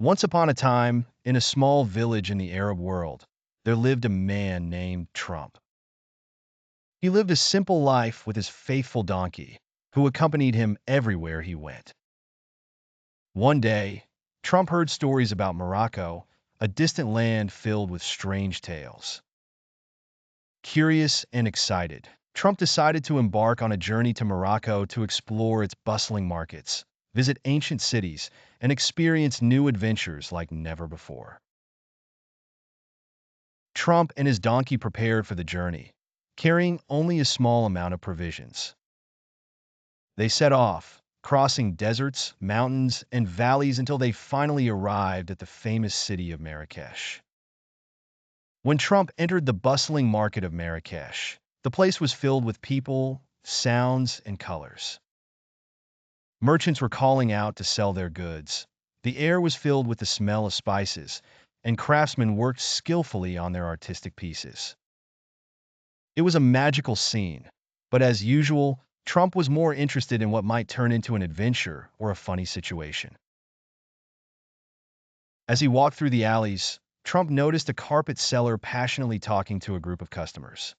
Once upon a time, in a small village in the Arab world, there lived a man named Trump. He lived a simple life with his faithful donkey, who accompanied him everywhere he went. One day, Trump heard stories about Morocco, a distant land filled with strange tales. Curious and excited, Trump decided to embark on a journey to Morocco to explore its bustling markets, visit ancient cities, and experience new adventures like never before. Trump and his donkey prepared for the journey, carrying only a small amount of provisions. They set off, crossing deserts, mountains, and valleys until they finally arrived at the famous city of Marrakech. When Trump entered the bustling market of Marrakech, the place was filled with people, sounds, and colors. Merchants were calling out to sell their goods. The air was filled with the smell of spices, and craftsmen worked skillfully on their artistic pieces. It was a magical scene, but as usual, Trump was more interested in what might turn into an adventure or a funny situation. As he walked through the alleys, Trump noticed a carpet seller passionately talking to a group of customers.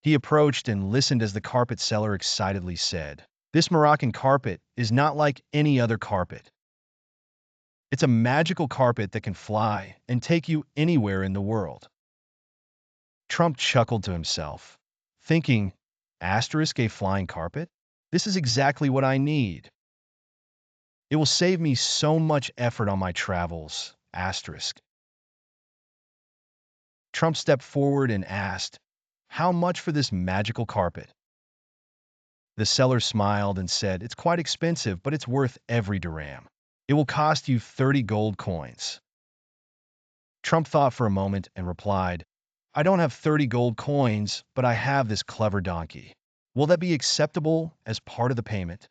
He approached and listened as the carpet seller excitedly said, "This Moroccan carpet is not like any other carpet. It's a magical carpet that can fly and take you anywhere in the world." Trump chuckled to himself, thinking, asterisk a flying carpet? This is exactly what I need. It will save me so much effort on my travels, asterisk. Trump stepped forward and asked, "How much for this magical carpet?" The seller smiled and said, "It's quite expensive, but it's worth every dirham. It will cost you 30 gold coins." Trump thought for a moment and replied, "I don't have 30 gold coins, but I have this clever donkey. Will that be acceptable as part of the payment?"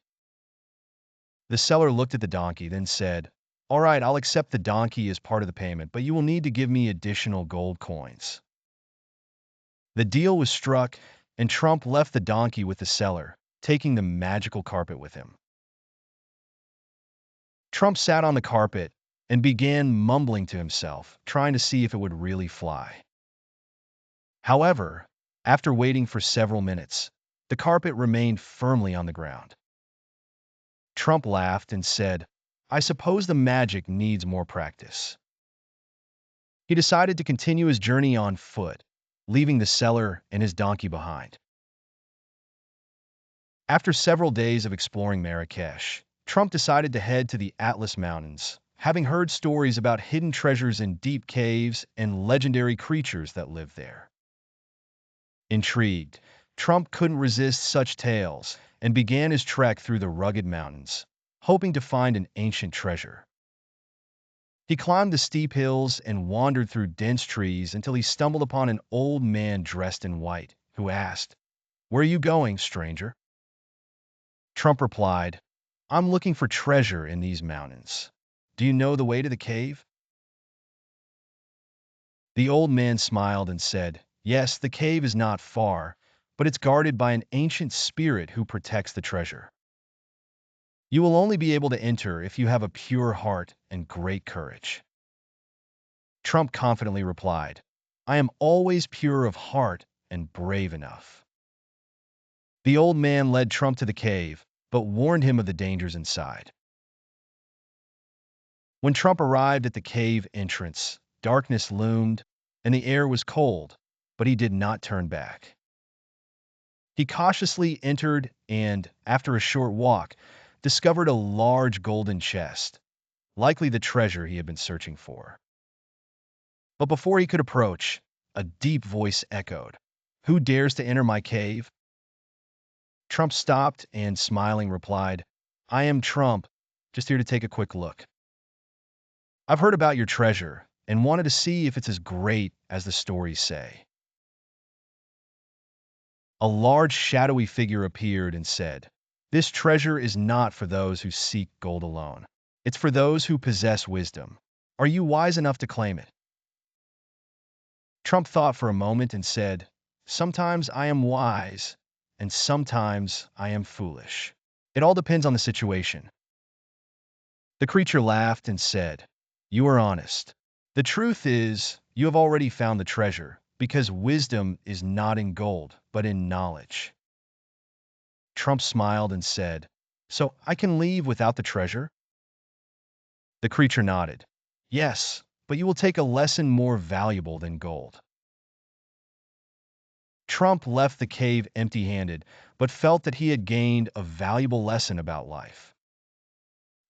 The seller looked at the donkey, then said, "All right, I'll accept the donkey as part of the payment, but you will need to give me additional gold coins." The deal was struck, and Trump left the donkey with the seller, taking the magical carpet with him. Trump sat on the carpet and began mumbling to himself, trying to see if it would really fly. However, after waiting for several minutes, the carpet remained firmly on the ground. Trump laughed and said, "I suppose the magic needs more practice." He decided to continue his journey on foot, leaving the seller and his donkey behind. After several days of exploring Marrakech, Trump decided to head to the Atlas Mountains, having heard stories about hidden treasures in deep caves and legendary creatures that live there. Intrigued, Trump couldn't resist such tales and began his trek through the rugged mountains, hoping to find an ancient treasure. He climbed the steep hills and wandered through dense trees until he stumbled upon an old man dressed in white, who asked, "Where are you going, stranger?" Trump replied, "I'm looking for treasure in these mountains. Do you know the way to the cave?" The old man smiled and said, "Yes, the cave is not far, but it's guarded by an ancient spirit who protects the treasure. You will only be able to enter if you have a pure heart and great courage." Trump confidently replied, "I am always pure of heart and brave enough." The old man led Trump to the cave, but warned him of the dangers inside. When Trump arrived at the cave entrance, darkness loomed, and the air was cold, but he did not turn back. He cautiously entered and, after a short walk, discovered a large golden chest, likely the treasure he had been searching for. But before he could approach, a deep voice echoed, "Who dares to enter my cave?" Trump stopped and, smiling, replied, "I am Trump, just here to take a quick look. I've heard about your treasure and wanted to see if it's as great as the stories say." A large shadowy figure appeared and said, "This treasure is not for those who seek gold alone. It's for those who possess wisdom. Are you wise enough to claim it?" Trump thought for a moment and said, "Sometimes I am wise, and sometimes I am foolish. It all depends on the situation." The creature laughed and said, "You are honest. The truth is, you have already found the treasure, because wisdom is not in gold, but in knowledge." Trump smiled and said, "So I can leave without the treasure?" The creature nodded. "Yes, but you will take a lesson more valuable than gold." Trump left the cave empty-handed, but felt that he had gained a valuable lesson about life.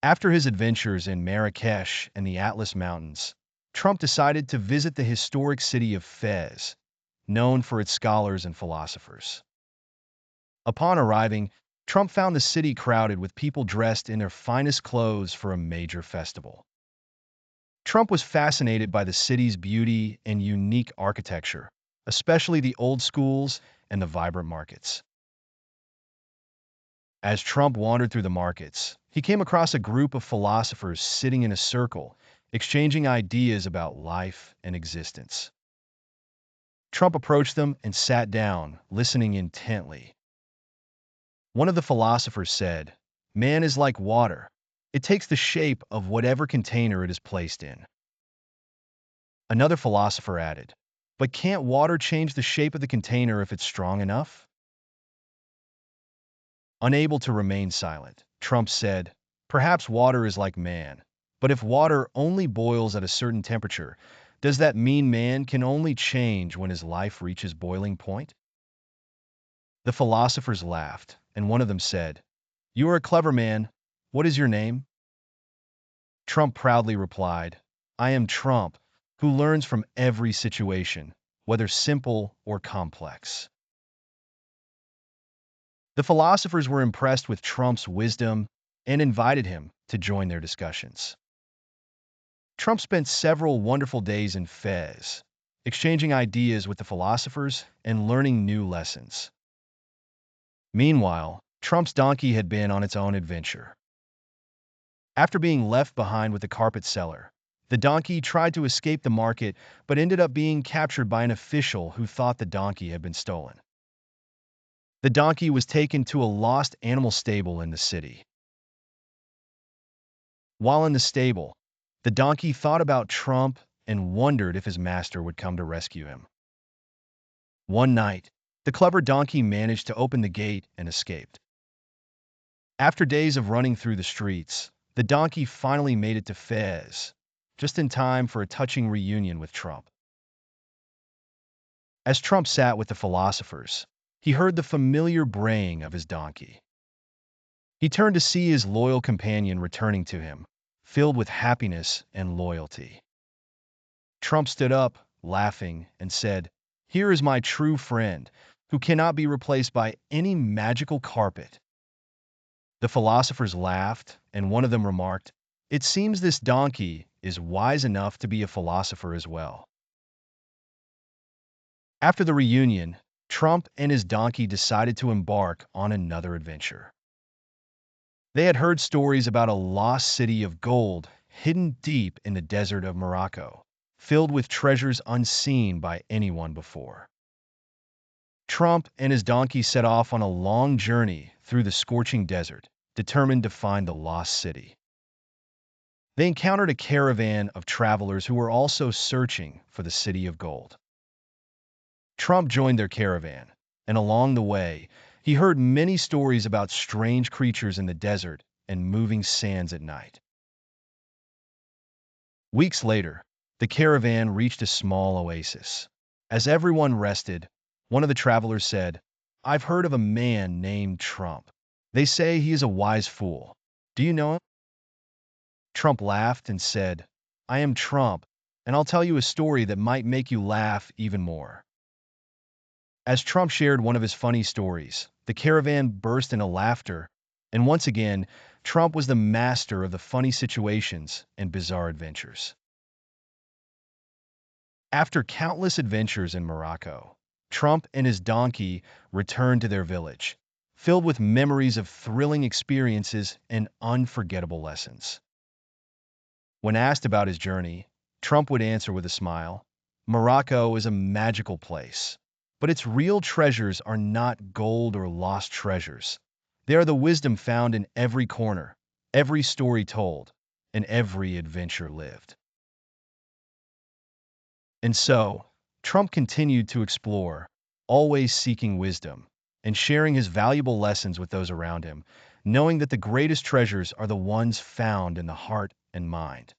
After his adventures in Marrakech and the Atlas Mountains, Trump decided to visit the historic city of Fez, known for its scholars and philosophers. Upon arriving, Trump found the city crowded with people dressed in their finest clothes for a major festival. Trump was fascinated by the city's beauty and unique architecture, especially the old schools and the vibrant markets. As Trump wandered through the markets, he came across a group of philosophers sitting in a circle, exchanging ideas about life and existence. Trump approached them and sat down, listening intently. One of the philosophers said, "Man is like water. It takes the shape of whatever container it is placed in." Another philosopher added, "But can't water change the shape of the container if it's strong enough?" Unable to remain silent, Trump said, "Perhaps water is like man. But if water only boils at a certain temperature, does that mean man can only change when his life reaches boiling point?" The philosophers laughed, and one of them said, "You are a clever man. What is your name?" Trump proudly replied, "I am Trump, who learns from every situation, whether simple or complex." The philosophers were impressed with Trump's wisdom and invited him to join their discussions. Trump spent several wonderful days in Fez, exchanging ideas with the philosophers and learning new lessons. Meanwhile, Trump's donkey had been on its own adventure. After being left behind with the carpet seller, the donkey tried to escape the market but ended up being captured by an official who thought the donkey had been stolen. The donkey was taken to a lost animal stable in the city. While in the stable, the donkey thought about Trump and wondered if his master would come to rescue him. One night, the clever donkey managed to open the gate and escaped. After days of running through the streets, the donkey finally made it to Fez, just in time for a touching reunion with Trump. As Trump sat with the philosophers, he heard the familiar braying of his donkey. He turned to see his loyal companion returning to him, filled with happiness and loyalty. Trump stood up, laughing, and said, "Here is my true friend, who cannot be replaced by any magical carpet." The philosophers laughed, and one of them remarked, "It seems this donkey is wise enough to be a philosopher as well." After the reunion, Trump and his donkey decided to embark on another adventure. They had heard stories about a lost city of gold hidden deep in the desert of Morocco, filled with treasures unseen by anyone before. Trump and his donkey set off on a long journey through the scorching desert, determined to find the lost city. They encountered a caravan of travelers who were also searching for the city of gold. Trump joined their caravan, and along the way, he heard many stories about strange creatures in the desert and moving sands at night. Weeks later, the caravan reached a small oasis. As everyone rested, one of the travelers said, "I've heard of a man named Trump. They say he is a wise fool. Do you know him?" Trump laughed and said, "I am Trump, and I'll tell you a story that might make you laugh even more." As Trump shared one of his funny stories, the caravan burst into laughter, and once again, Trump was the master of the funny situations and bizarre adventures. After countless adventures in Morocco, Trump and his donkey returned to their village, filled with memories of thrilling experiences and unforgettable lessons. When asked about his journey, Trump would answer with a smile, "Morocco is a magical place, but its real treasures are not gold or lost treasures. They are the wisdom found in every corner, every story told, and every adventure lived. And so, Trump continued to explore, always seeking wisdom and sharing his valuable lessons with those around him, knowing that the greatest treasures are the ones found in the heart and mind.